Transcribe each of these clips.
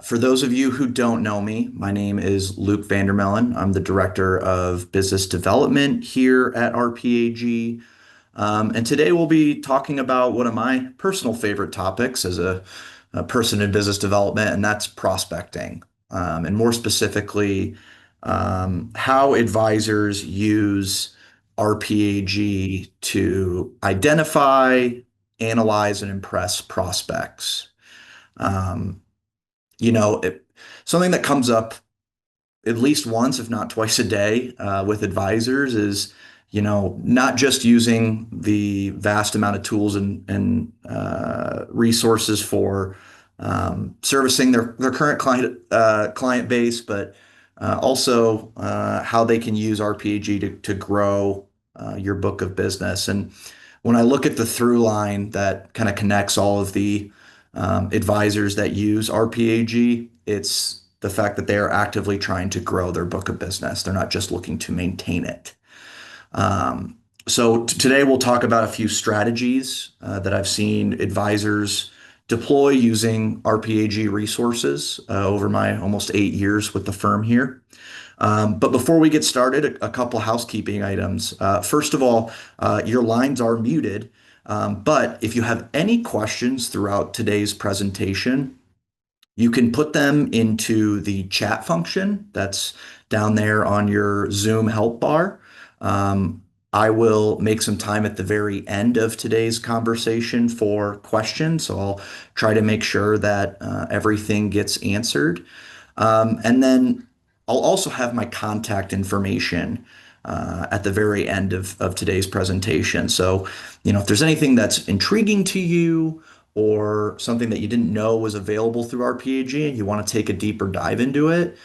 For those of you who don't know me, my name is Luke Vandermellen. I'm the Director of Business Development here at RPAG. And today we'll be talking about one of my personal favorite topics as a person in business development, and that's prospecting. And more specifically, how advisors use RPAG to identify, analyze, and impress prospects. Um, Something that comes up at least once, if not twice a day, with advisors is, not just using the vast amount of tools and resources for servicing their current client base, but also how they can use RPAG to grow your book of business. And when I look at the through line that kind of connects all of the advisors that use RPAG, it's the fact that they are actively trying to grow their book of business. They're not just looking to maintain it. So today we'll talk about a few strategies that I've seen advisors deploy using RPAG resources over my almost 8 years with the firm here. But before we get started, a couple housekeeping items. First of all, your lines are muted, but if you have any questions throughout today's presentation, you can put them into the chat function that's down there on your Zoom help bar. I will make some time at the very end of today's conversation for questions, so I'll try to make sure that everything gets answered. And then I'll also have my contact information at the very end of today's presentation. So, if there's anything that's intriguing to you or something that you didn't know was available through RPAG and you want to take a deeper dive into it,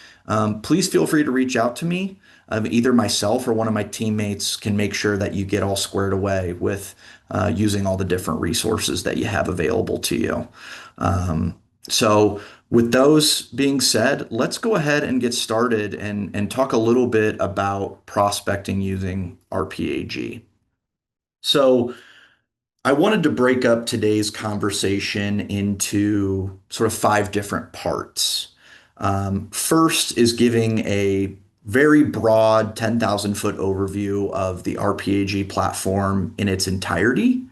please feel free to reach out to me. Either myself or one of my teammates can make sure that you get all squared away with using all the different resources that you have available to you. So with those being said, let's go ahead and get started and talk a little bit about prospecting using RPAG. So I wanted to break up today's conversation into sort of five different parts. First is giving a very broad 10,000 foot overview of the RPAG platform in its entirety,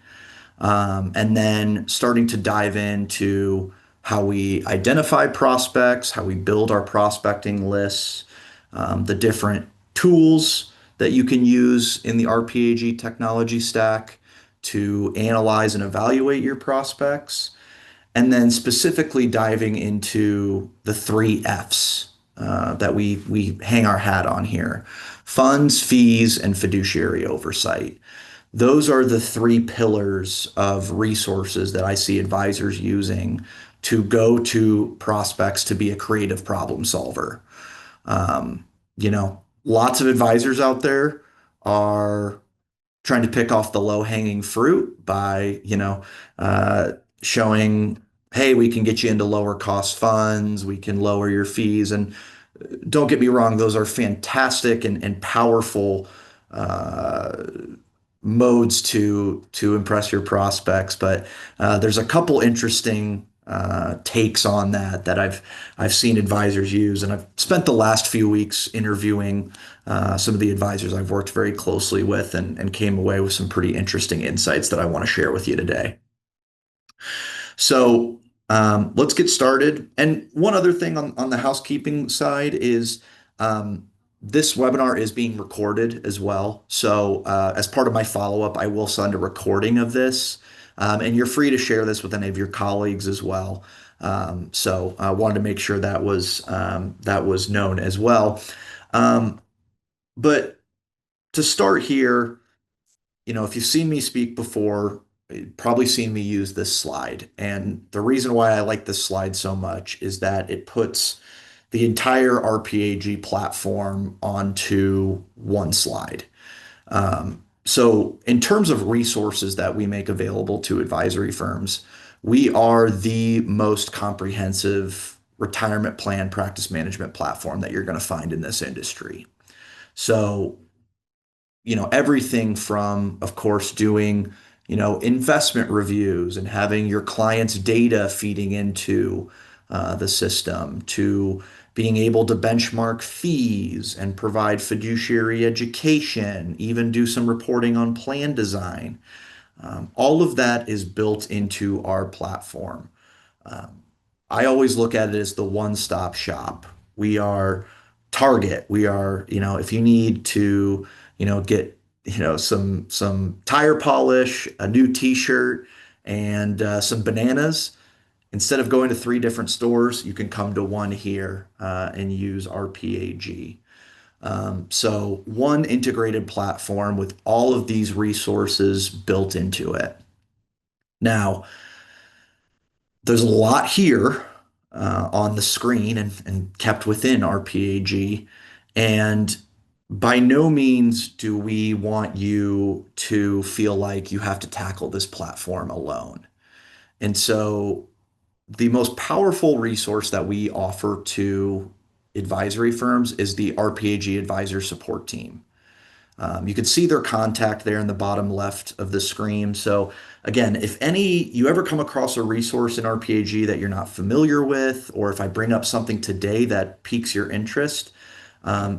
and then starting to dive into how we identify prospects, how we build our prospecting lists, the different tools that you can use in the RPAG technology stack to analyze and evaluate your prospects, and then specifically diving into the three F's that we hang our hat on here: funds, fees, and fiduciary oversight. Those are the three pillars of resources that I see advisors using to go to prospects to be a creative problem solver. Lots of advisors out there are trying to pick off the low-hanging fruit by, showing, hey, we can get you into lower cost funds, we can lower your fees. And don't get me wrong, those are fantastic and powerful modes to impress your prospects. But there's a couple interesting takes on that I've seen advisors use, and I've spent the last few weeks interviewing some of the advisors I've worked very closely with, and came away with some pretty interesting insights that I want to share with you today. So let's get started. And one other thing on the housekeeping side is this webinar is being recorded as well. So as part of my follow-up, I will send a recording of this. And you're free to share this with any of your colleagues as well. So I wanted to make sure that was known as well. But to start here, if you've seen me speak before, you've probably seen me use this slide. And the reason why I like this slide so much is that it puts the entire RPAG platform onto one slide. So in terms of resources that we make available to advisory firms, we are the most comprehensive retirement plan practice management platform that you're going to find in this industry. So, everything from, of course, doing, investment reviews and having your clients' data feeding into the system, to being able to benchmark fees and provide fiduciary education, even do some reporting on plan design. All of that is built into our platform. Um, I always look at it as the one-stop shop. We are Target. We are, if you need to, get, some tire polish, a new t-shirt, and some bananas, instead of going to three different stores, you can come to one here and use RPAG. So one integrated platform with all of these resources built into it. Now, there's a lot here on the screen and kept within RPAG. And by no means do we want you to feel like you have to tackle this platform alone. And so the most powerful resource that we offer to advisory firms is the RPAG Advisor Support Team. You can see their contact there in the bottom left of the screen. So again, if you ever come across a resource in RPAG that you're not familiar with, or if I bring up something today that piques your interest,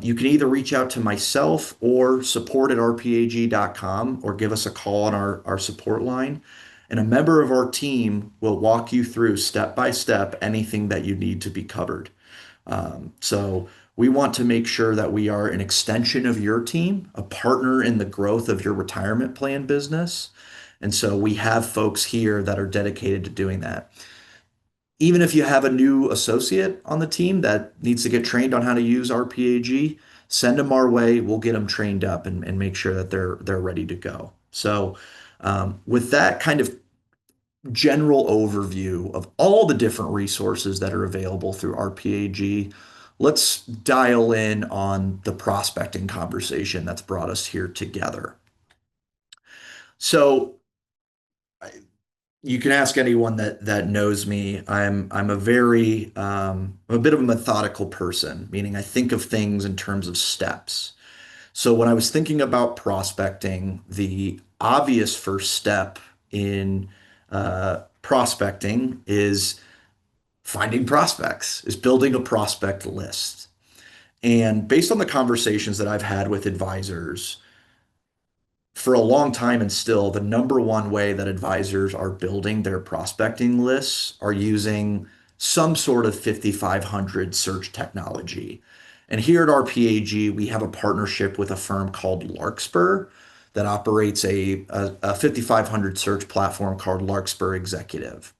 you can either reach out to myself or support@rpag.com or give us a call on our support line. And a member of our team will walk you through step by step anything that you need to be covered. So we want to make sure that we are an extension of your team, a partner in the growth of your retirement plan business. And so we have folks here that are dedicated to doing that. Even if you have a new associate on the team that needs to get trained on how to use RPAG, send them our way. We'll get them trained up and make sure that they're ready to go. So with that kind of general overview of all the different resources that are available through RPAG, let's dial in on the prospecting conversation that's brought us here together. So you can ask anyone that knows me. I'm a bit of a methodical person, meaning I think of things in terms of steps. So when I was thinking about prospecting, the obvious first step in prospecting is finding prospects, is building a prospect list. And based on the conversations that I've had with advisors for a long time, and still, the number one way that advisors are building their prospecting lists are using some sort of 5,500 search technology. And here at RPAG, we have a partnership with a firm called Larkspur that operates a 5,500 search platform called Larkspur Executive.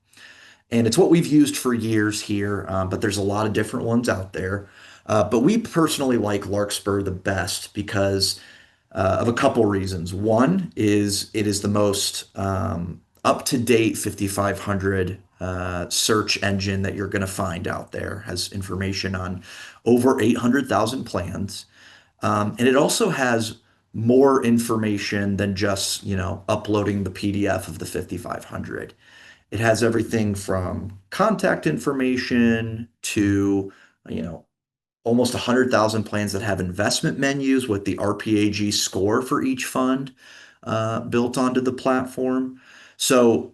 And it's what we've used for years here, but there's a lot of different ones out there. But we personally like Larkspur the best because of a couple reasons. One is it is the most up-to-date 5,500 search engine that you're going to find out there. Has information on over 800,000 plans. And it also has more information than just, uploading the PDF of the 5,500. It has everything from contact information to, you know, almost 100,000 plans that have investment menus with the RPAG score for each fund built onto the platform. So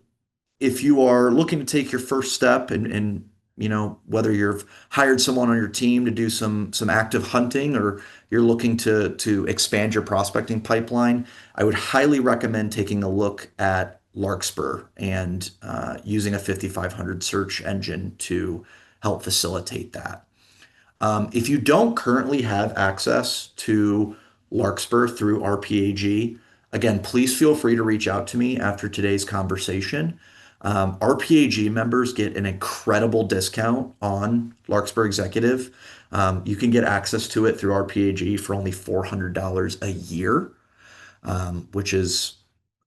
if you are looking to take your first step and whether you've hired someone on your team to do some active hunting or you're looking to expand your prospecting pipeline, I would highly recommend taking a look at Larkspur and using a 5,500 search engine to help facilitate that. If you don't currently have access to Larkspur through RPAG, again, please feel free to reach out to me after today's conversation. RPAG members get an incredible discount on Larkspur Executive. You can get access to it through RPAG for only $400 a year, which is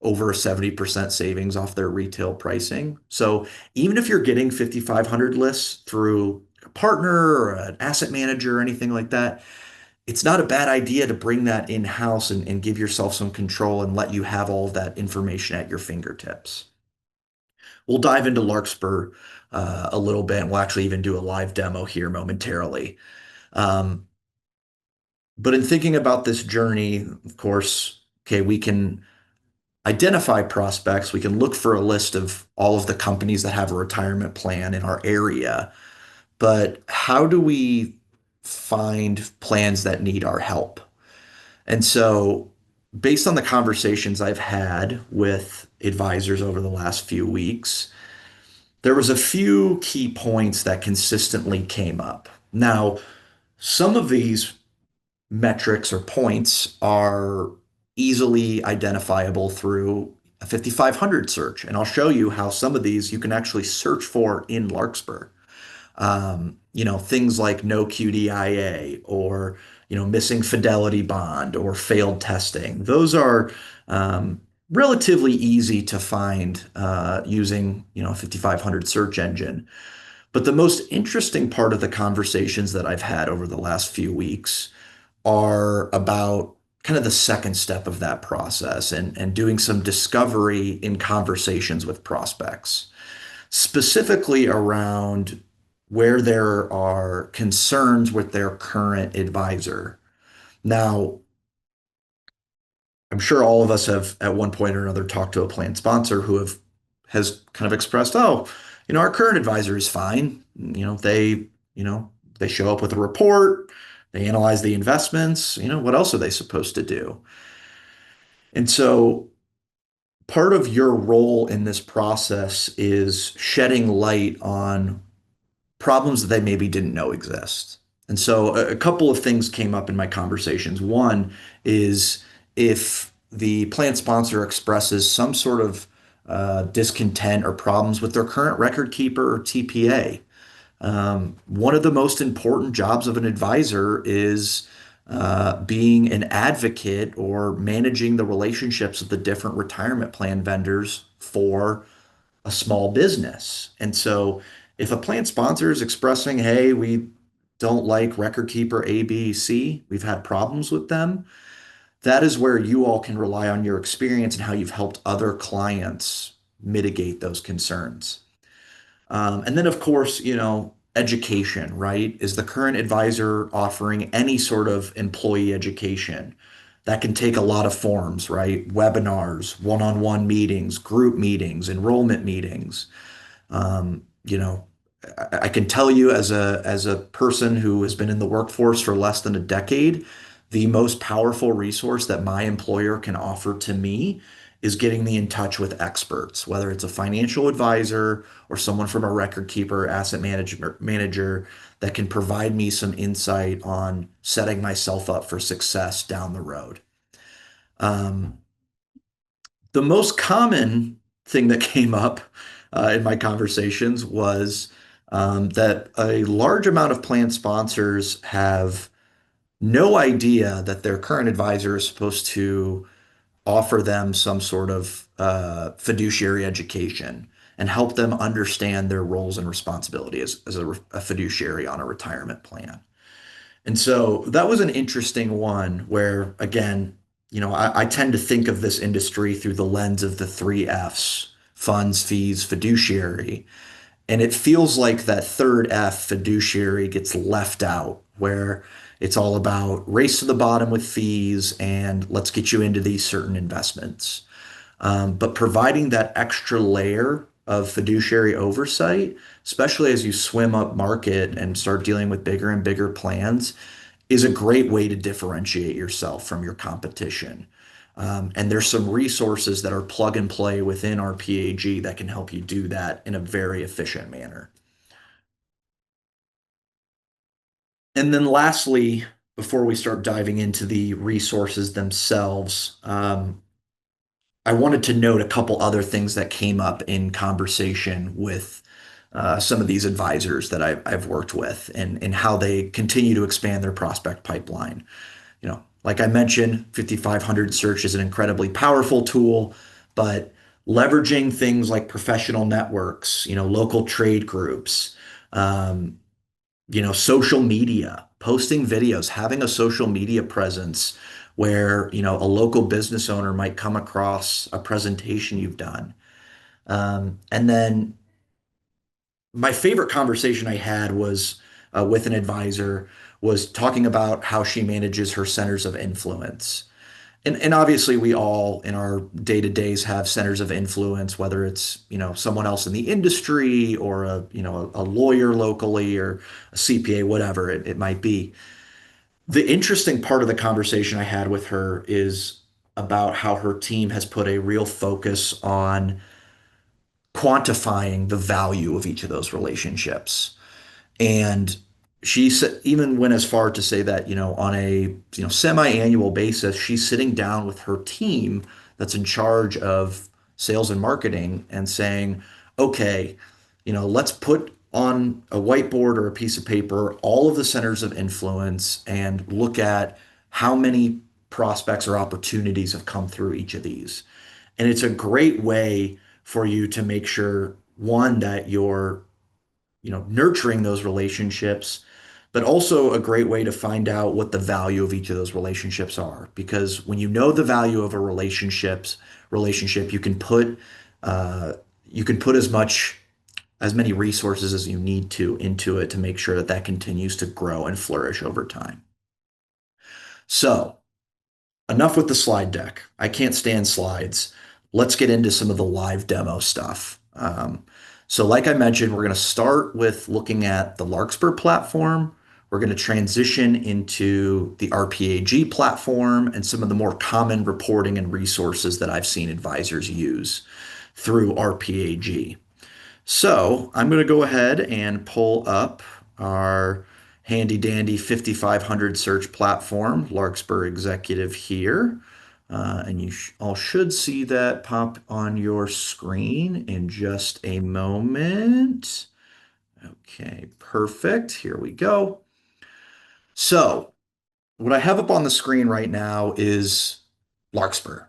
over a 70% savings off their retail pricing. So even if you're getting 5,500 lists through a partner or an asset manager or anything like that, it's not a bad idea to bring that in-house and give yourself some control and let you have all of that information at your fingertips. We'll dive into Larkspur a little bit, and we'll actually even do a live demo here momentarily. Um, but in thinking about this journey, of course, okay, we can identify prospects. We can look for a list of all of the companies that have a retirement plan in our area. but how do we find plans that need our help? And so, based on the conversations I've had with advisors over the last few weeks, there was a few key points that consistently came up. Now, some of these metrics or points are easily identifiable through a 5500 search, and I'll show you how some of these you can actually search for in Larkspur. Things like no QDIA or, missing fidelity bond or failed testing. Those are relatively easy to find using, a 5500 search engine. But the most interesting part of the conversations that I've had over the last few weeks are about kind of the second step of that process and doing some discovery in conversations with prospects, specifically around where there are concerns with their current advisor. Now, I'm sure all of us have at one point or another talked to a plan sponsor who has kind of expressed, oh, our current advisor is fine. They show up with a report, they analyze the investments, what else are they supposed to do? And so part of your role in this process is shedding light on problems that they maybe didn't know exist. And so a couple of things came up in my conversations. One is if the plan sponsor expresses some sort of discontent or problems with their current record keeper or TPA. One of the most important jobs of an advisor is being an advocate or managing the relationships of the different retirement plan vendors for a small business. And so if a plan sponsor is expressing, hey, we don't like record keeper A, B, C, we've had problems with them, that is where you all can rely on your experience and how you've helped other clients mitigate those concerns. And then, of course, education, right? Is the current advisor offering any sort of employee education? That can take a lot of forms, right? Webinars, one-on-one meetings, group meetings, enrollment meetings. Um, you know, I can tell you as a person who has been in the workforce for less than a decade, the most powerful resource that my employer can offer to me is getting me in touch with experts, whether it's a financial advisor or someone from a record keeper, manager that can provide me some insight on setting myself up for success down the road. Um, the most common thing that came up in my conversations was that a large amount of plan sponsors have no idea that their current advisor is supposed to offer them some sort of fiduciary education and help them understand their roles and responsibility as a fiduciary on a retirement plan. And so that was an interesting one where, again, I tend to think of this industry through the lens of the three F's: funds, fees, fiduciary. And it feels like that third F, fiduciary, gets left out, where it's all about race to the bottom with fees and let's get you into these certain investments. But providing that extra layer of fiduciary oversight, especially as you swim up market and start dealing with bigger and bigger plans, is a great way to differentiate yourself from your competition. And there's some resources that are plug and play within RPAG that can help you do that in a very efficient manner. And then lastly, before we start diving into the resources themselves, I wanted to note a couple other things that came up in conversation with some of these advisors that I've worked with and how they continue to expand their prospect pipeline. Like I mentioned, 5500 search is an incredibly powerful tool, but leveraging things like professional networks, local trade groups, um, social media, posting videos, having a social media presence where, a local business owner might come across a presentation you've done. And then my favorite conversation I had was with an advisor was talking about how she manages her centers of influence. And obviously we all in our day-to-days have centers of influence, whether it's, someone else in the industry or a lawyer locally or a CPA, whatever it might be. The interesting part of the conversation I had with her is about how her team has put a real focus on quantifying the value of each of those relationships. And she said, even went as far to say that, on a, semi-annual basis, she's sitting down with her team that's in charge of sales and marketing and saying, okay, let's put on a whiteboard or a piece of paper all of the centers of influence and look at how many prospects or opportunities have come through each of these. And it's a great way for you to make sure, one, that you're nurturing those relationships, but also a great way to find out what the value of each of those relationships are. Because when you know the value of a relationship, uh, you can put as many resources as you need to into it to make sure that that continues to grow and flourish over time. So, enough with the slide deck. I can't stand slides. Let's get into some of the live demo stuff. So, like I mentioned, we're going to start with looking at the Larkspur platform. We're going to transition into the RPAG platform and some of the more common reporting and resources that I've seen advisors use through RPAG. So I'm going to go ahead and pull up our handy dandy 5500 search platform, Larkspur Executive here. And you all should see that pop on your screen in just a moment. Okay, perfect. Here we go. So what I have up on the screen right now is Larkspur.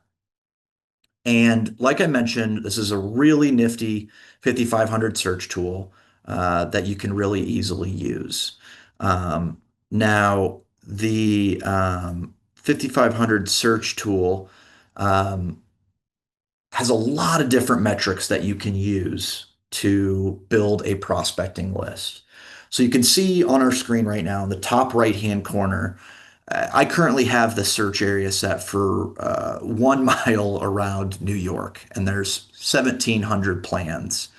And like I mentioned, this is a really nifty 5500 search tool that you can really easily use. Now, the 5500 search tool um, has a lot of different metrics that you can use to build a prospecting list. So you can see on our screen right now in the top right-hand corner, I currently have the search area set for 1 mile around New York, and there's 1,700 plans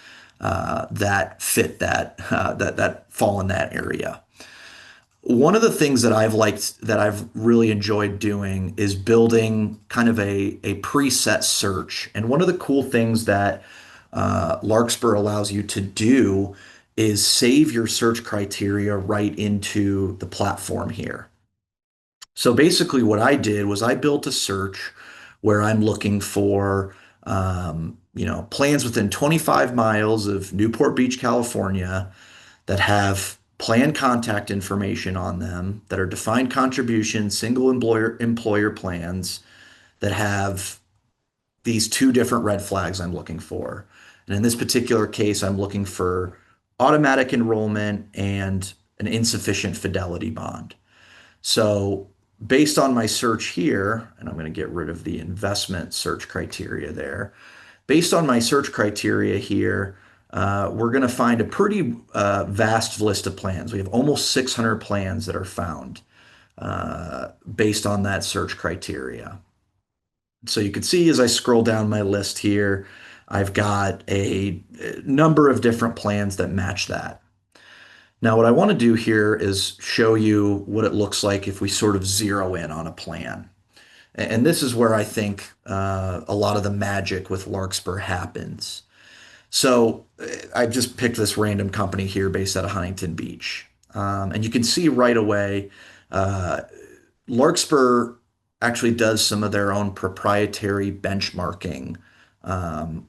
that fit that fall in that area. One of the things that I've liked, that I've really enjoyed doing, is building kind of a preset search. And one of the cool things that Larkspur allows you to do is save your search criteria right into the platform here. So basically, what I did was I built a search where I'm looking for, plans within 25 miles of Newport Beach, California, that have plan contact information on them, that are defined contribution, single employer plans, that have these two different red flags I'm looking for. And in this particular case, I'm looking for automatic enrollment and an insufficient fidelity bond. So based on my search here, and I'm going to get rid of the investment search criteria there. Based on my search criteria here, we're going to find a pretty vast list of plans. We have almost 600 plans that are found based on that search criteria. So you can see as I scroll down my list here, I've got a number of different plans that match that. Now, what I want to do here is show you what it looks like if we sort of zero in on a plan. And this is where I think a lot of the magic with Larkspur happens. So I just picked this random company here based out of Huntington Beach. And you can see right away, uh, Larkspur actually does some of their own proprietary benchmarking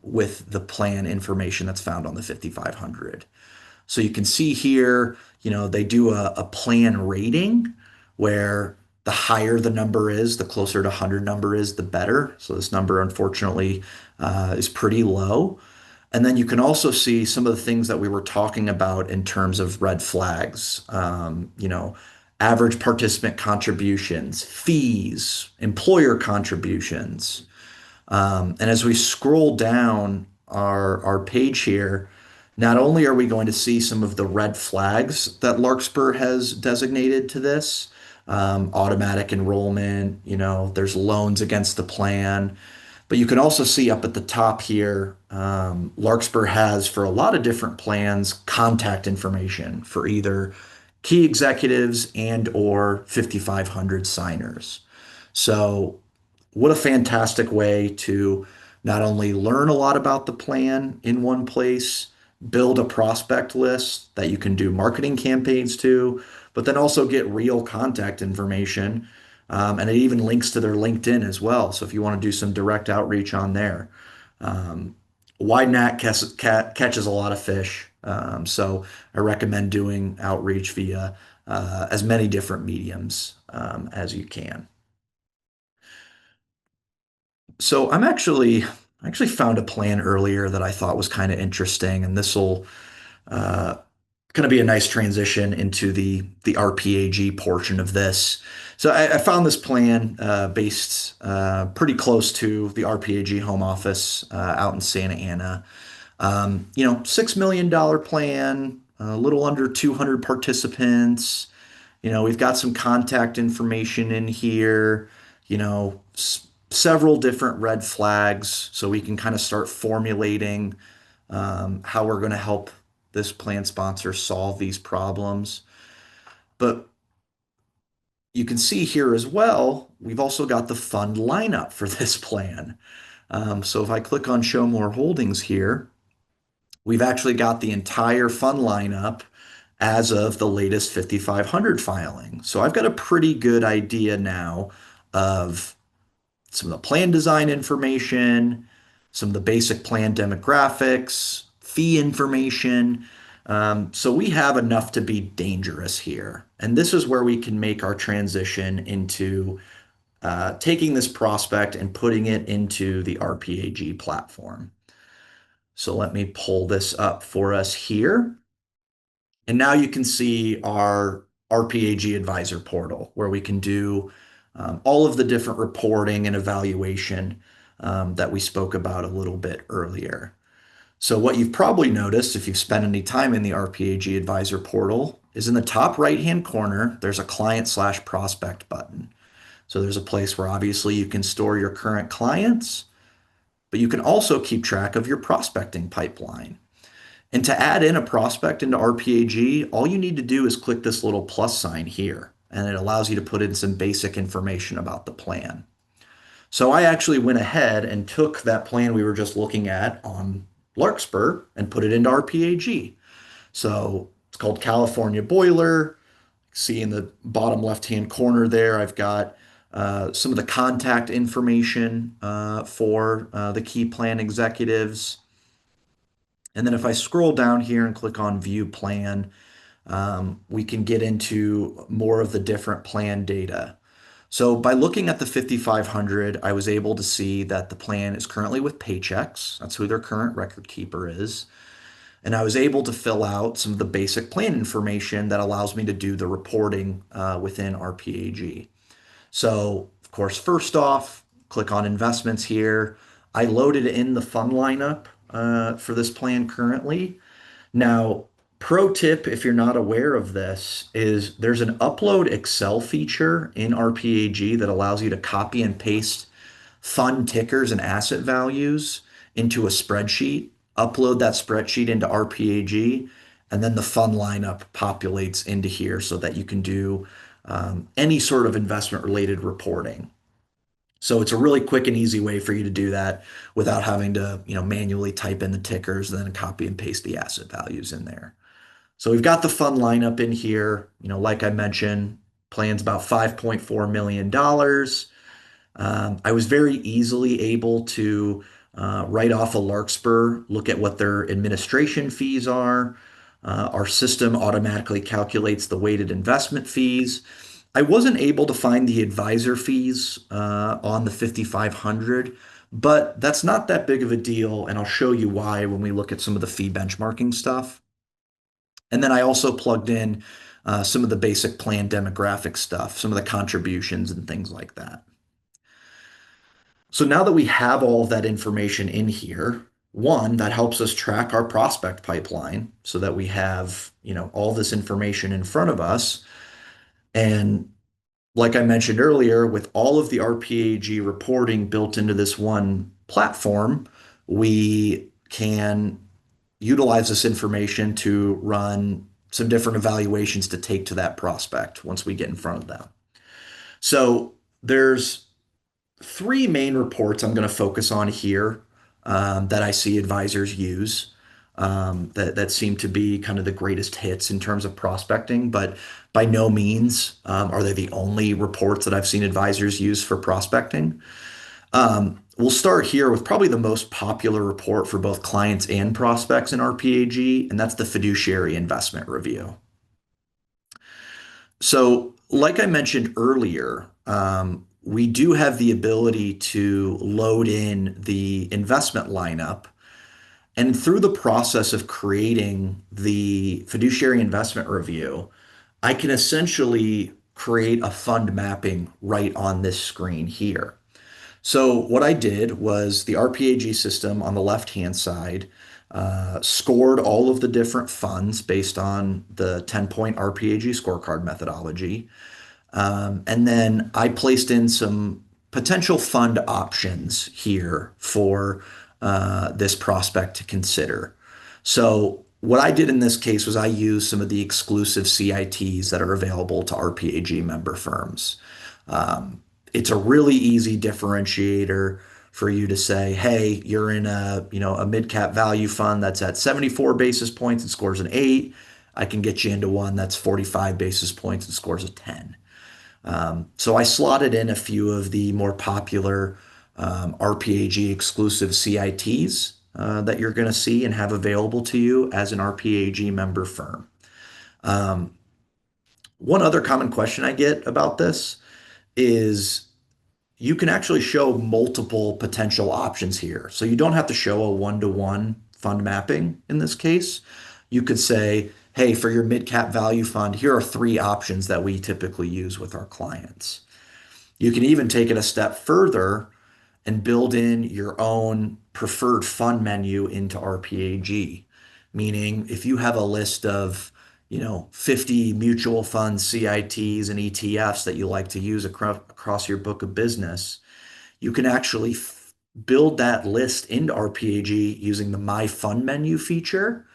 with the plan information that's found on the 5500. So you can see here, they do a plan rating where the higher the number is, the closer to 100 number is, the better. So this number, unfortunately, is pretty low. And then you can also see some of the things that we were talking about in terms of red flags, average participant contributions, fees, employer contributions. And as we scroll down our page here, not only are we going to see some of the red flags that Larkspur has designated to this, automatic enrollment, there's loans against the plan. But you can also see up at the top here, Larkspur has for a lot of different plans contact information for either key executives and or 5,500 signers. So what a fantastic way to not only learn a lot about the plan in one place, build a prospect list that you can do marketing campaigns to, but then also get real contact information. And it even links to their LinkedIn as well. So if you want to do some direct outreach on there, um, wide net catches a lot of fish. So I recommend doing outreach via as many different mediums as you can. So I actually found a plan earlier that I thought was kind of interesting, and this will uh, kind of be a nice transition into the RPAG portion of this. So I found this plan based pretty close to the RPAG home office out in Santa Ana. $6 million plan, a little under 200 participants. We've got some contact information in here, several different red flags, so we can kind of start formulating how we're going to help this plan sponsor solve these problems. But you can see here as well, we've also got the fund lineup for this plan. So if I click on Show More Holdings here, we've actually got the entire fund lineup as of the latest 5,500 filing. So I've got a pretty good idea now of some of the plan design information, some of the basic plan demographics, fee information. So we have enough to be dangerous here. And this is where we can make our transition into taking this prospect and putting it into the RPAG platform. So let me pull this up for us here. And now you can see our RPAG advisor portal where we can do all of the different reporting and evaluation that we spoke about a little bit earlier. So what you've probably noticed if you've spent any time in the RPAG advisor portal is in the top right-hand corner, there's a client/prospect button. So there's a place where obviously you can store your current clients, but you can also keep track of your prospecting pipeline. And to add in a prospect into RPAG, all you need to do is click this little plus sign here, and it allows you to put in some basic information about the plan. So I actually went ahead and took that plan we were just looking at on Larkspur and put it into RPAG. So it's called California Boiler. See in the bottom left-hand corner there, I've got some of the contact information for the key plan executives. And then if I scroll down here and click on View Plan, we can get into more of the different plan data. So by looking at the 5,500, I was able to see that the plan is currently with Paychex. That's who their current record keeper is. And I was able to fill out some of the basic plan information that allows me to do the reporting within RPAG. So, of course, first off, click on investments here. I loaded in the fund lineup for this plan currently. Now, pro tip, if you're not aware of this, is there's an upload Excel feature in RPAG that allows you to copy and paste fund tickers and asset values into a spreadsheet, upload that spreadsheet into RPAG, and then the fund lineup populates into here so that you can do any sort of investment related reporting. So it's a really quick and easy way for you to do that without having to, manually type in the tickers and then copy and paste the asset values in there. So we've got the fund lineup in here. Like I mentioned, plan's about $5.4 million. I was very easily able to write off a Larkspur, look at what their administration fees are. Our system automatically calculates the weighted investment fees. I wasn't able to find the advisor fees on the 5,500, but that's not that big of a deal, and I'll show you why when we look at some of the fee benchmarking stuff. And then I also plugged in some of the basic plan demographic stuff, some of the contributions and things like that. So now that we have all of that information in here, one, that helps us track our prospect pipeline so that we have, all this information in front of us. And like I mentioned earlier, with all of the RPAG reporting built into this one platform, we can utilize this information to run some different evaluations to take to that prospect once we get in front of them. So there's three main reports I'm going to focus on here that I see advisors use that seem to be kind of the greatest hits in terms of prospecting, but by no means are they the only reports that I've seen advisors use for prospecting. We'll start here with probably the most popular report for both clients and prospects in RPAG, and that's the Fiduciary Investment Review. So, like I mentioned earlier, we do have the ability to load in the investment lineup. And through the process of creating the fiduciary investment review, I can essentially create a fund mapping right on this screen here. So what I did was the RPAG system on the left-hand side scored all of the different funds based on the 10-point RPAG scorecard methodology. And then I placed in some potential fund options here for this prospect to consider. So what I did in this case was I used some of the exclusive CITs that are available to RPAG member firms. It's a really easy differentiator for you to say, hey, you're in a mid-cap value fund that's at 74 basis points and scores an 8. I can get you into one that's 45 basis points and scores a 10. So I slotted in a few of the more popular RPAG exclusive CITs that you're going to see and have available to you as an RPAG member firm. Um, One other common question I get about this is you can actually show multiple potential options here. So you don't have to show a one-to-one fund mapping in this case. You could say, hey, for your mid-cap value fund, here are three options that we typically use with our clients. You can even take it a step further and build in your own preferred fund menu into RPAG. Meaning, if you have a list of 50 mutual funds, CITs, and ETFs that you like to use across your book of business, you can actually build that list into RPAG using the My Fund menu feature.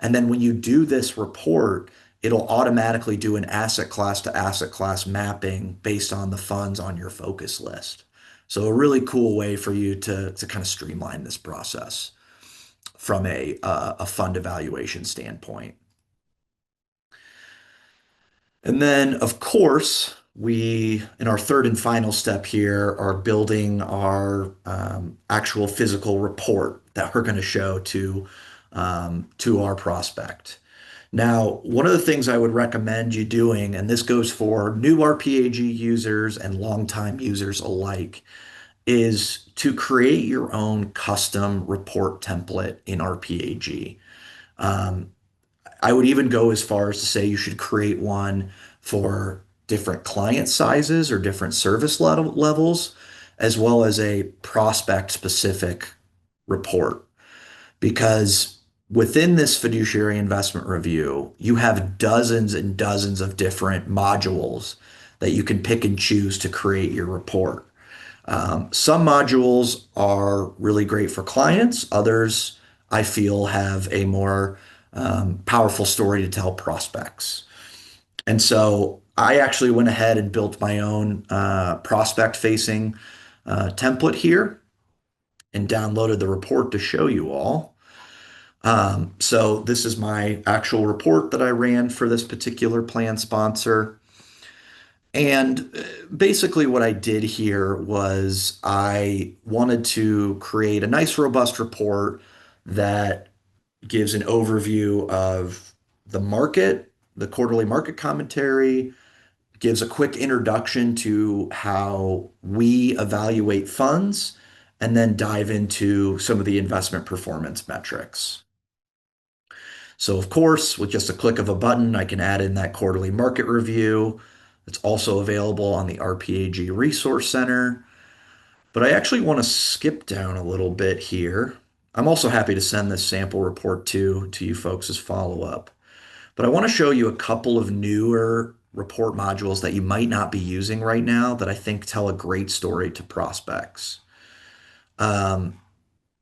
And then when you do this report, it'll automatically do an asset class to asset class mapping based on the funds on your focus list. So a really cool way for you to kind of streamline this process from a fund evaluation standpoint. And then, of course, we, in our third and final step here, are building our actual physical report that we're going to show to our prospect. Now, one of the things I would recommend you doing, and this goes for new RPAG users and longtime users alike, is to create your own custom report template in RPAG. Um, I would even go as far as to say you should create one for different client sizes or different service levels, as well as a prospect specific report. Because within this fiduciary investment review, you have dozens and dozens of different modules that you can pick and choose to create your report. Some modules are really great for clients. Others, I feel, have a more powerful story to tell prospects. And so I actually went ahead and built my own prospect-facing template here and downloaded the report to show you all. So this is my actual report that I ran for this particular plan sponsor. And basically, what I did here was I wanted to create a nice, robust report that gives an overview of the market, the quarterly market commentary, gives a quick introduction to how we evaluate funds, and then dive into some of the investment performance metrics. So, of course, with just a click of a button, I can add in that quarterly market review. It's also available on the RPAG Resource Center. But I actually want to skip down a little bit here. I'm also happy to send this sample report to you folks as follow-up. But I want to show you a couple of newer report modules that you might not be using right now that I think tell a great story to prospects. Um,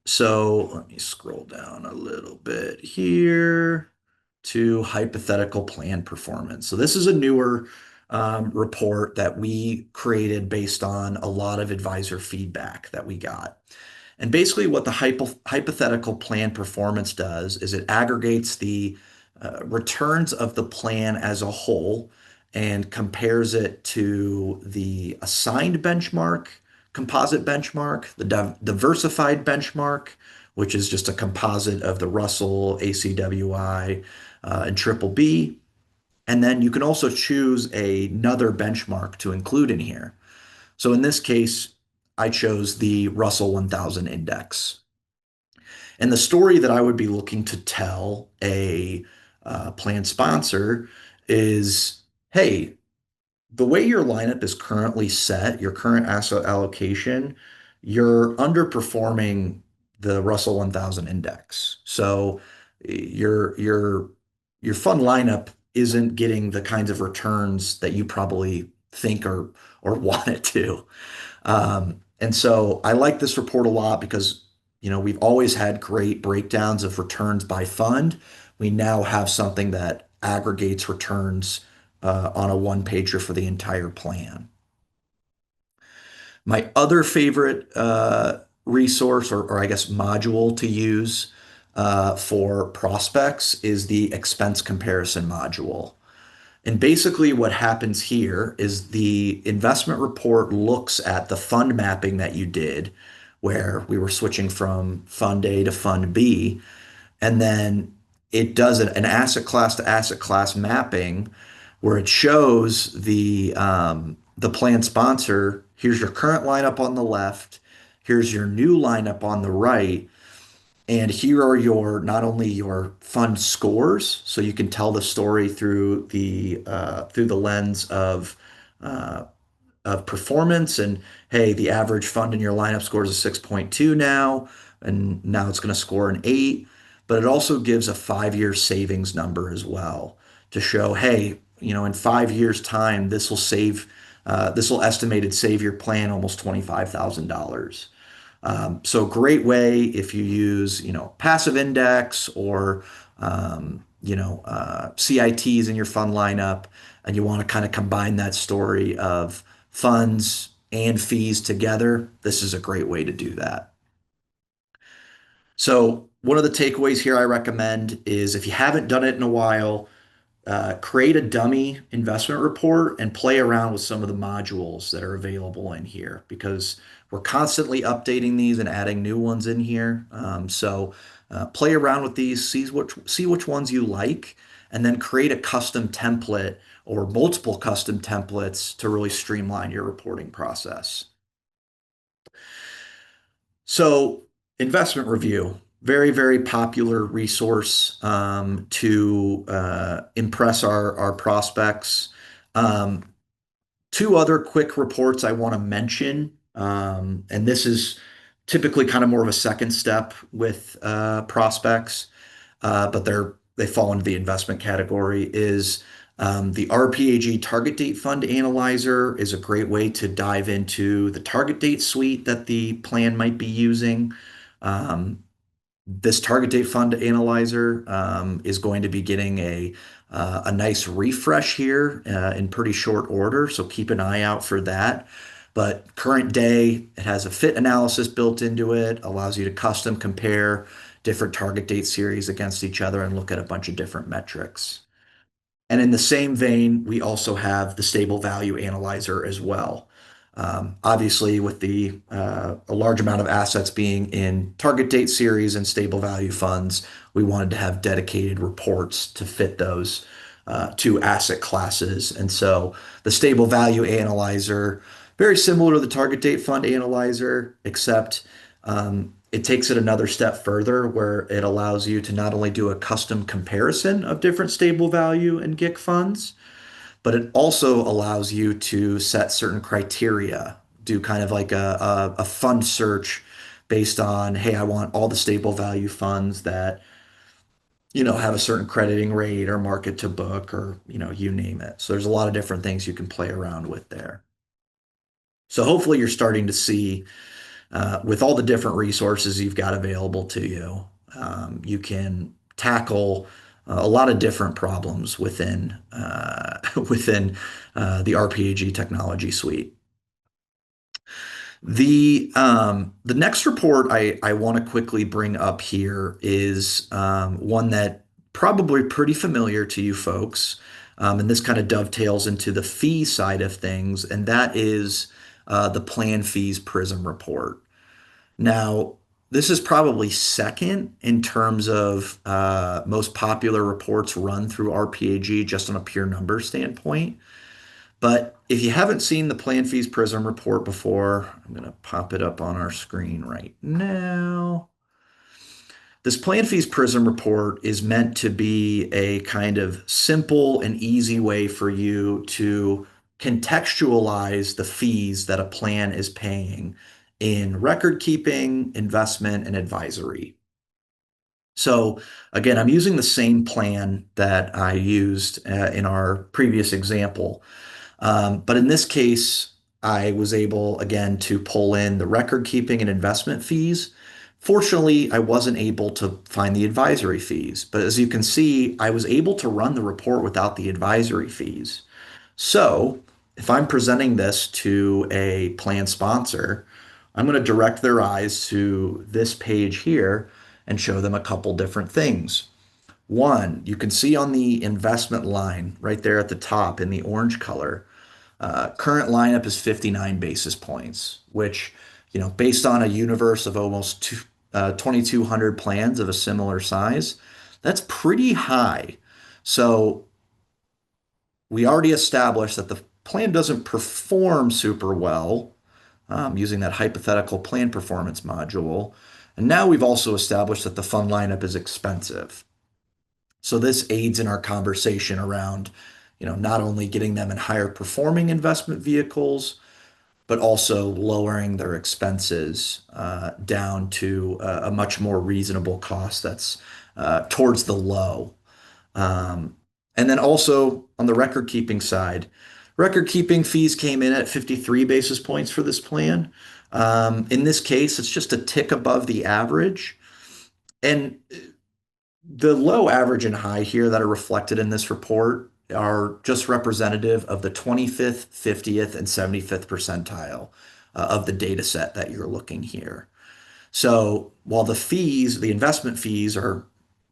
so let me scroll down a little bit here to hypothetical plan performance. So this is a newer report that we created based on a lot of advisor feedback that we got. And basically, what the hypothetical plan performance does is it aggregates the returns of the plan as a whole and compares it to the assigned benchmark, composite benchmark, the diversified benchmark, which is just a composite of the Russell, ACWI, and Triple B. And then you can also choose another benchmark to include in here. So in this case, I chose the Russell 1000 index. And the story that I would be looking to tell a plan sponsor is, hey, the way your lineup is currently set, your current asset allocation, you're underperforming the Russell 1000 index. So your your fund lineup isn't getting the kinds of returns that you probably think or want it to. And so I like this report a lot because, we've always had great breakdowns of returns by fund. We now have something that aggregates returns on a one pager for the entire plan. My other favorite resource, or I guess module to use for prospects is the expense comparison module. And basically, what happens here is the investment report looks at the fund mapping that you did, where we were switching from fund A to fund B, and then it does an asset class to asset class mapping where it shows the plan sponsor. Here's your current lineup on the left. Here's your new lineup on the right. And here are your not only your fund scores, so you can tell the story through the lens uh, of performance. And hey, the average fund in your lineup scores a 6.2 now, and now it's going to score an 8. But it also gives a 5-year savings number as well to show, hey, in 5 years' time, this will estimated save your plan almost $25,000. So great way if you use, passive index or, CITs in your fund lineup, and you want to kind of combine that story of funds and fees together. This is a great way to do that. So one of the takeaways here I recommend is if you haven't done it in a while, create a dummy investment report and play around with some of the modules that are available in here because we're constantly updating these and adding new ones in here. So play around with these, see which ones you like, and then create a custom template or multiple custom templates to really streamline your reporting process. So, investment review, very, very popular resource to impress our prospects. Um, Two other quick reports I want to mention, and this is typically kind of more of a second step with prospects, but they fall into the investment category, is the RPAG Target Date Fund Analyzer is a great way to dive into the target date suite that the plan might be using. Um, this target date fund analyzer is going to be getting a nice refresh here in pretty short order, so keep an eye out for that. But current day, it has a fit analysis built into it, allows you to custom compare different target date series against each other and look at a bunch of different metrics. And in the same vein, we also have the stable value analyzer as well. Obviously, with the a large amount of assets being in target date series and stable value funds, we wanted to have dedicated reports to fit those two asset classes. And so the stable value analyzer, very similar to the target date fund analyzer, except it takes it another step further where it allows you to not only do a custom comparison of different stable value and GIC funds, but it also allows you to set certain criteria, do kind of like a fund search based on, hey, I want all the stable value funds that have a certain crediting rate or market to book or, you name it. So there's a lot of different things you can play around with there. So hopefully you're starting to see with all the different resources you've got available to you, you can tackle a lot of different problems within within the RPAG technology suite. The next report I want to quickly bring up here is one that probably pretty familiar to you folks, and this kind of dovetails into the fee side of things, and that is the plan fees prism report. Now, this is probably second in terms of most popular reports run through RPAG just on a pure number standpoint. But if you haven't seen the Plan Fees Prism report before, I'm going to pop it up on our screen right now. This Plan Fees Prism report is meant to be a kind of simple and easy way for you to contextualize the fees that a plan is paying in record keeping, investment, and advisory. So again, I'm using the same plan that I used in our previous example. But in this case, I was able again to pull in the record keeping and investment fees. Fortunately, I wasn't able to find the advisory fees, but as you can see, I was able to run the report without the advisory fees. So if I'm presenting this to a plan sponsor, I'm going to direct their eyes to this page here and show them a couple different things. One, you can see on the investment line right there at the top in the orange color, current lineup is 59 basis points, which, based on a universe of almost 2,200 plans of a similar size, that's pretty high. So we already established that the plan doesn't perform super well using that hypothetical plan performance module. And now we've also established that the fund lineup is expensive. So this aids in our conversation around, not only getting them in higher performing investment vehicles, but also lowering their expenses down to a much more reasonable cost that's towards the low. Um, and then also on the record keeping side, record keeping fees came in at 53 basis points for this plan. In this case, it's just a tick above the average. And the low, average, and high here that are reflected in this report are just representative of the 25th, 50th, and 75th percentile of the data set that you're looking here. So while the fees, the investment fees are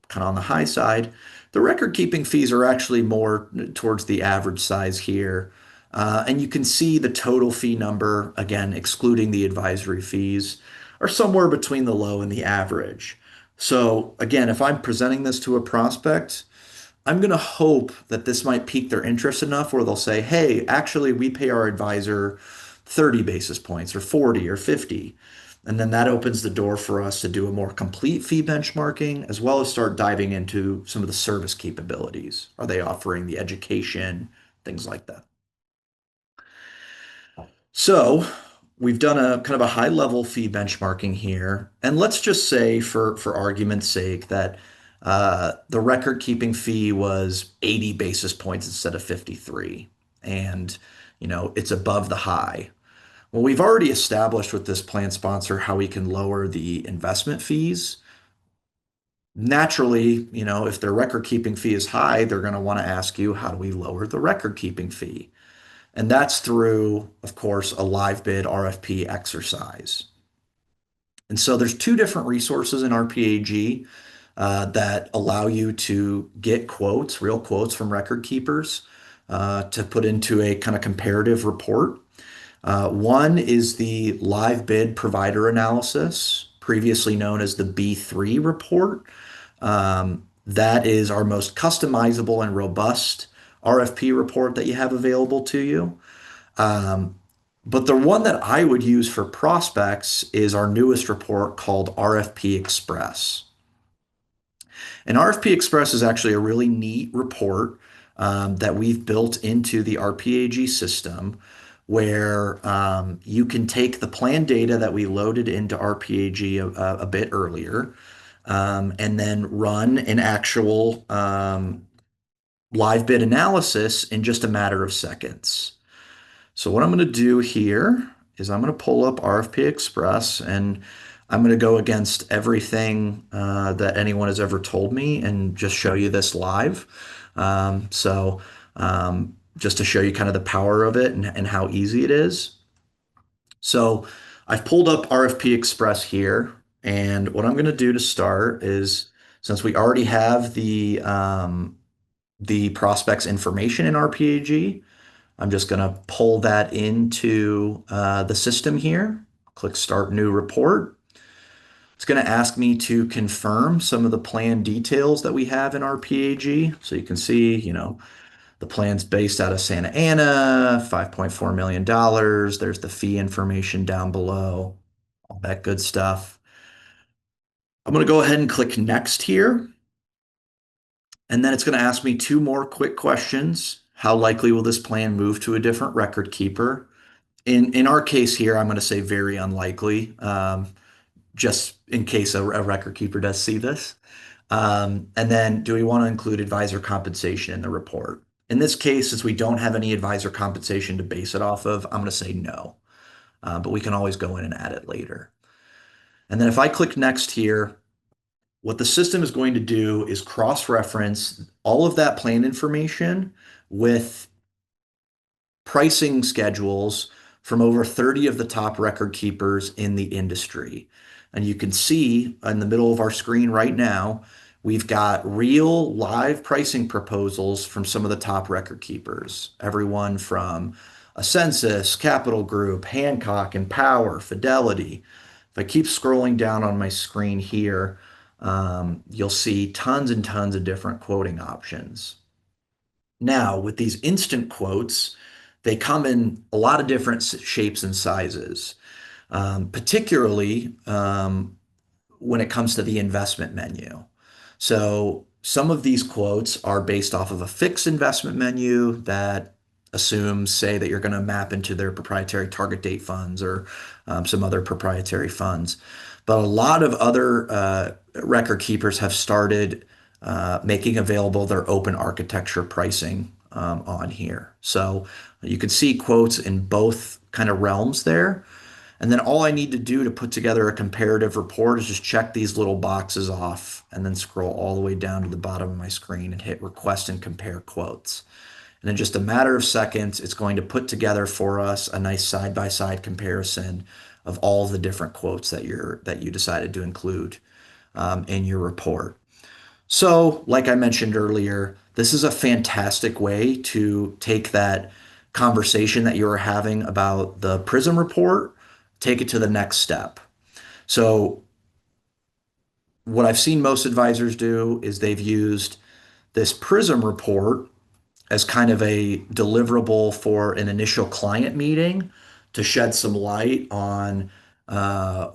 kind of on the high side, the record keeping fees are actually more towards the average size here. And you can see the total fee number, again, excluding the advisory fees, are somewhere between the low and the average. So again, if I'm presenting this to a prospect, I'm going to hope that this might pique their interest enough where they'll say, hey, actually, we pay our advisor 30 basis points or 40 or 50. And then that opens the door for us to do a more complete fee benchmarking, as well as start diving into some of the service capabilities. Are they offering the education, things like that? So we've done a kind of a high level fee benchmarking here. And let's just say for argument's sake that the record keeping fee was 80 basis points instead of 53. And, it's above the high. Well, we've already established with this plan sponsor how we can lower the investment fees. Naturally, if their record keeping fee is high, they're going to want to ask you, how do we lower the record keeping fee? And that's through, of course, a live bid RFP exercise. And so there's two different resources in RPAG that allow you to get quotes, real quotes from record keepers to put into a kind of comparative report. One is the live bid provider analysis, previously known as the B3 report. That is our most customizable and robust RFP report that you have available to you. Um, but the one that I would use for prospects is our newest report called RFP Express. And RFP Express is actually a really neat report that we've built into the RPAG system where you can take the plan data that we loaded into RPAG a bit earlier. and then run an actual live bid analysis in just a matter of seconds. So what I'm going to do here is I'm going to pull up RFP Express and I'm going to go against everything that anyone has ever told me and just show you this live. Just to show you kind of the power of it and how easy it is. So I've pulled up RFP Express here, and what I'm going to do to start is since we already have the prospect's information in RPAG, I'm just going to pull that into the system here. Click Start New Report. It's going to ask me to confirm some of the plan details that we have in RPAG. So you can see, the plan's based out of Santa Ana, $5.4 million. There's the fee information down below, all that good stuff. I'm going to go ahead and click Next here. And then it's going to ask me two more quick questions. How likely will this plan move to a different record keeper? In our case here, I'm going to say very unlikely, just in case a record keeper does see this. And then, do we want to include advisor compensation in the report? In this case, since we don't have any advisor compensation to base it off of, I'm going to say no. But we can always go in and add it later. And then if I click next here, what the system is going to do is cross-reference all of that plan information with pricing schedules from over 30 of the top record keepers in the industry. And you can see in the middle of our screen right now, we've got real live pricing proposals from some of the top record keepers. Everyone from Ascensus, Capital Group, Hancock, Empower, Fidelity. If I keep scrolling down on my screen here, you'll see tons and tons of different quoting options. Now, with these instant quotes, they come in a lot of different shapes and sizes, particularly when it comes to the investment menu. So some of these quotes are based off of a fixed investment menu that assumes, say, that you're going to map into their proprietary target date funds or some other proprietary funds. But a lot of other record keepers have started making available their open architecture pricing on here. So you can see quotes in both kind of realms there. And then all I need to do to put together a comparative report is just check these little boxes off and then scroll all the way down to the bottom of my screen and hit request and compare quotes. And in just a matter of seconds, it's going to put together for us a nice side-by-side comparison of all the different quotes that you decided to include in your report. So, like I mentioned earlier, this is a fantastic way to take that conversation that you were having about the Prism report, take it to the next step. So, what I've seen most advisors do is they've used this Prism report as kind of a deliverable for an initial client meeting to shed some light on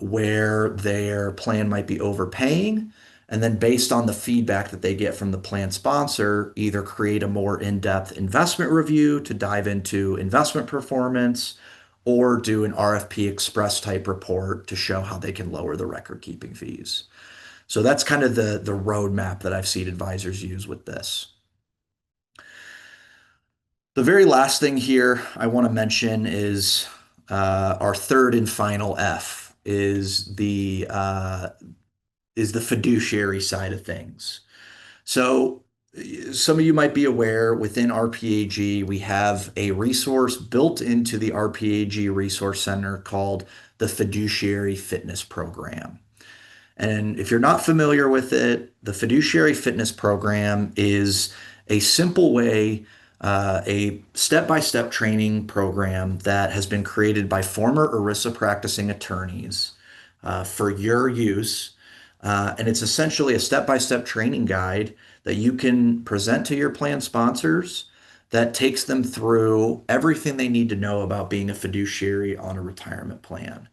where their plan might be overpaying. And then, based on the feedback that they get from the plan sponsor, either create a more in-depth investment review to dive into investment performance or do an RFP Express type report to show how they can lower the record keeping fees. So that's kind of the roadmap that I've seen advisors use with this. The very last thing here I want to mention is our third and final F is the fiduciary side of things. So some of you might be aware within RPAG, we have a resource built into the RPAG Resource Center called the Fiduciary Fitness Program. And if you're not familiar with it, the Fiduciary Fitness Program is a simple way, a step-by-step training program that has been created by former ERISA practicing attorneys for your use. And it's essentially a step-by-step training guide that you can present to your plan sponsors that takes them through everything they need to know about being a fiduciary on a retirement plan.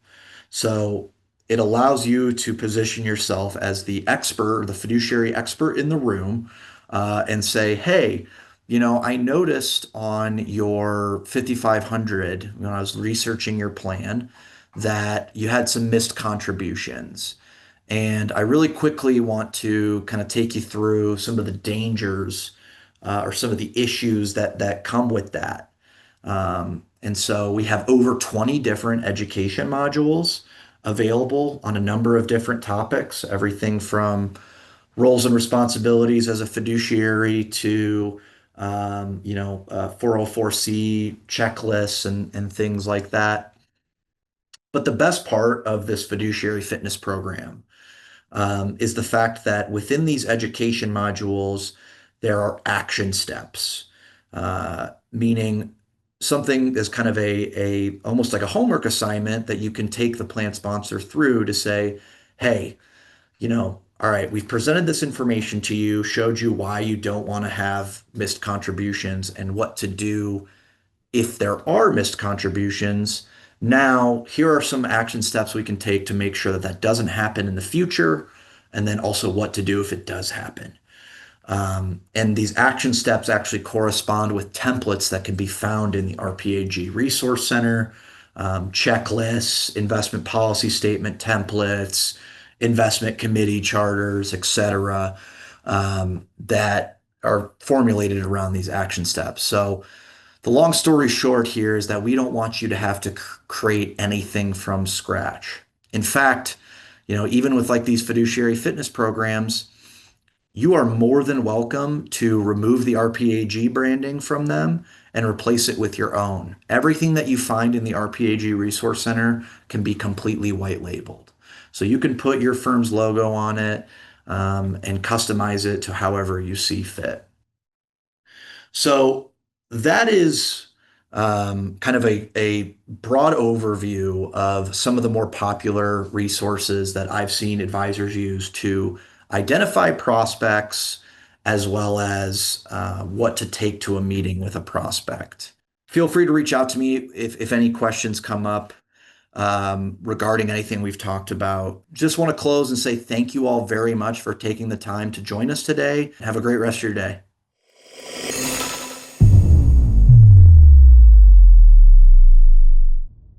So it allows you to position yourself as the expert, the fiduciary expert in the room, and say, hey, I noticed on your 5,500 when I was researching your plan that you had some missed contributions. And I really quickly want to kind of take you through some of the dangers or some of the issues that come with that. And so we have over 20 different education modules available on a number of different topics, everything from roles and responsibilities as a fiduciary to 404C checklists and things like that. But the best part of this fiduciary fitness program is the fact that within these education modules, there are action steps, meaning something is kind of a almost like a homework assignment that you can take the plan sponsor through to say, hey, all right, we've presented this information to you, showed you why you don't want to have missed contributions and what to do if there are missed contributions. Now, here are some action steps we can take to make sure that that doesn't happen in the future, and then also what to do if it does happen. And these action steps actually correspond with templates that can be found in the RPAG Resource Center, checklists, investment policy statement templates, investment committee charters, etc., that are formulated around these action steps. So the long story short here is that we don't want you to have to create anything from scratch. In fact, even with like these fiduciary fitness programs, you are more than welcome to remove the RPAG branding from them and replace it with your own. Everything that you find in the RPAG Resource Center can be completely white labeled. So you can put your firm's logo on it and customize it to however you see fit. So that is kind of a broad overview of some of the more popular resources that I've seen advisors use to identify prospects as well as what to take to a meeting with a prospect. Feel free to reach out to me if any questions come up regarding anything we've talked about. Just want to close and say thank you all very much for taking the time to join us today. Have a great rest of your day.